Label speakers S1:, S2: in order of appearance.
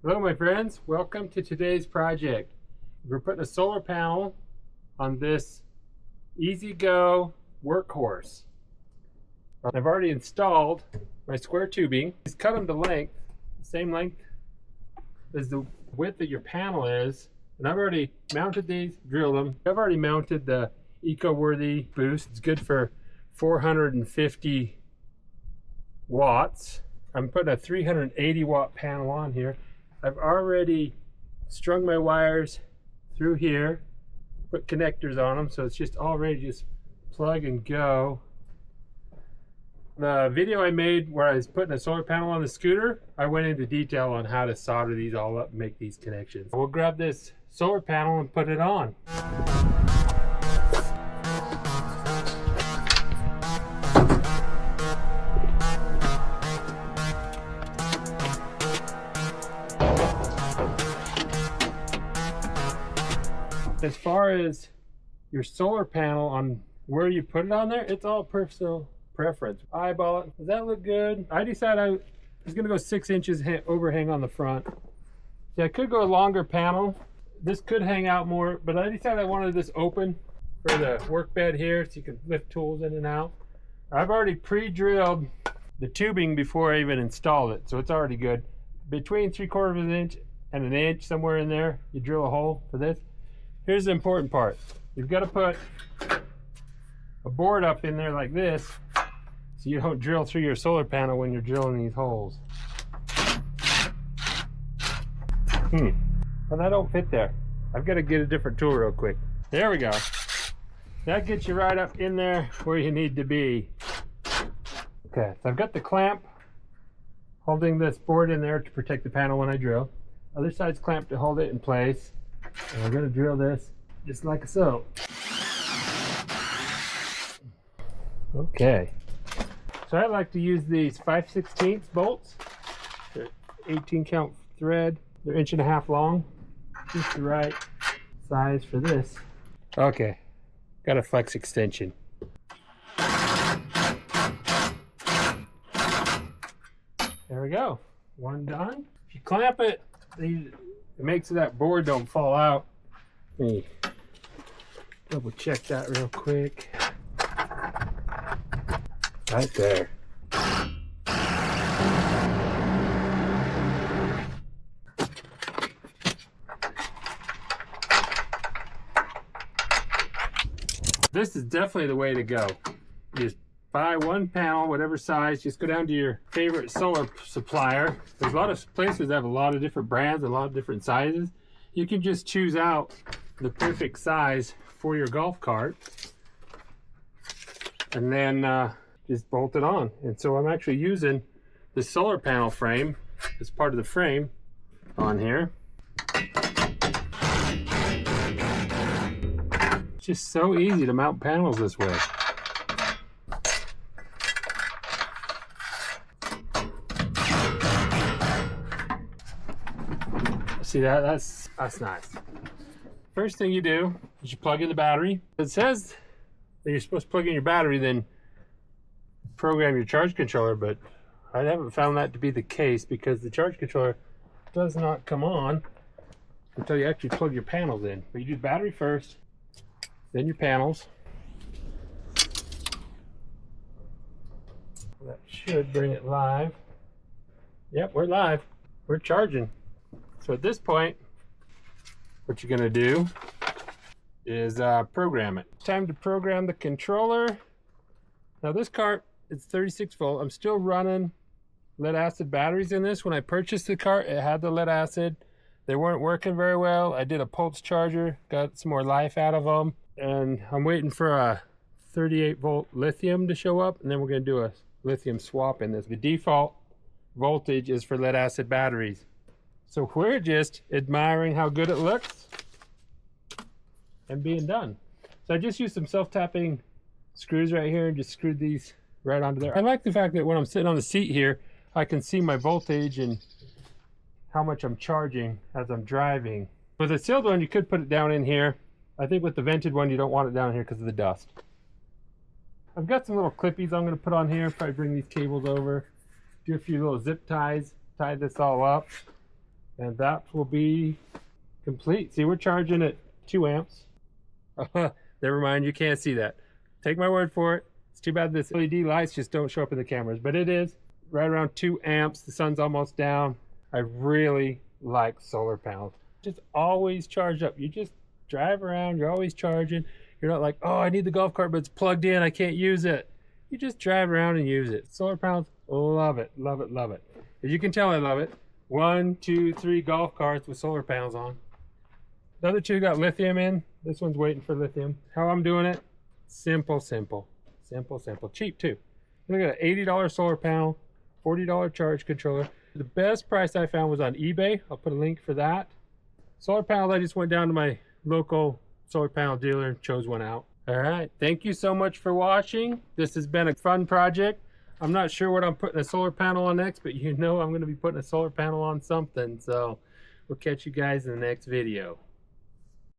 S1: Hello my friends, welcome to today's project. We're putting a solar panel on this EZGO Workhorse. I've already installed my square tubing. Just cut them to length, the same length as the width that your panel is. And I've already mounted these, drilled them. I've already mounted the eco-worthy boost. It's good for 450 watts. I'm putting a 380 watt panel on here. I've already strung my wires through here, put connectors on them, so it's just all ready to just plug and go. The video I made where I was putting a solar panel on the scooter, I went into detail on how to solder these all up and make these connections. We'll grab this solar panel and put it on. As far as your solar panel on where you put it on there, it's all personal preference. Eyeball it. Does that look good? I decided I was going to go 6 inches overhang on the front. See, I could go a longer panel. This could hang out more, but I decided I wanted this open for the work bed here so you can lift tools in and out. I've already pre-drilled the tubing before I even installed it, so it's already good. Between 3/4 of an inch and an inch, somewhere in there, you drill a hole for this. Here's the important part. You've got to put a board up in there like this so you don't drill through your solar panel when you're drilling these holes. Well, that don't fit there. I've got to get a different tool real quick. There we go. That gets you right up in there where you need to be. Okay, so I've got the clamp holding this board in there to protect the panel when I drill. Other side's clamped to hold it in place. And we're going to drill this just like so. Okay. So I like to use these 5/16 bolts. They're 18 count thread. They're 1.5 inches long. Just the right size for this. Okay. Got a flex extension. There we go. One done. If you clamp it, it makes so that board don't fall out. Let me double check that real quick. Right there. This is definitely the way to go. You just buy one panel, whatever size, just go down to your favorite solar supplier. There's a lot of places that have a lot of different brands, a lot of different sizes. You can just choose out the perfect size for your golf cart and then just bolt it on. And so I'm actually using the solar panel frame as part of the frame on here. It's just so easy to mount panels this way. See that? That's nice. First thing you do is you plug in the battery. It says that you're supposed to plug in your battery, then program your charge controller, but I haven't found that to be the case because the charge controller does not come on until you actually plug your panels in. But you do the battery first, then your panels. That should bring it live. Yep, we're live. We're charging. So at this point, what you're going to do is program it. Time to program the controller. Now this cart, it's 36 volt. I'm still running lead acid batteries in this. When I purchased the cart, it had the lead acid. They weren't working very well. I did a pulse charger, got some more life out of them. And I'm waiting for a 38 volt lithium to show up. And then we're going to do a lithium swap in this. The default voltage is for lead acid batteries. So we're just admiring how good it looks and being done. So I just used some self-tapping screws right here and just screwed these right onto there. I like the fact that when I'm sitting on the seat here, I can see my voltage and how much I'm charging as I'm driving. With a sealed one, you could put it down in here. I think with the vented one, you don't want it down here because of the dust. I've got some little clippies I'm going to put on here if I bring these cables over. Do a few little zip ties, tie this all up. And that will be complete. See, we're charging at 2 amps. Never mind, you can't see that. Take my word for it. It's too bad this LED lights just don't show up in the cameras, but it is right around 2 amps. The sun's almost down. I really like solar panels. Just always charged up. You just drive around, you're always charging. You're not like, oh, I need the golf cart, but it's plugged in, I can't use it. You just drive around and use it. Solar panels, love it, love it, love it. As you can tell, I love it. 1, 2, 3 golf carts with solar panels on. The other 2 got lithium in. This one's waiting for lithium. How I'm doing it? Simple, simple. Simple, simple. Cheap too. Look at an $80 solar panel, $40 charge controller. The best price I found was on eBay. I'll put a link for that. Solar panels, I just went down to my local solar panel dealer and chose one out. All right, thank you so much for watching. This has been a fun project. I'm not sure what I'm putting a solar panel on next, but you know I'm going to be putting a solar panel on something. So we'll catch you guys in the next video.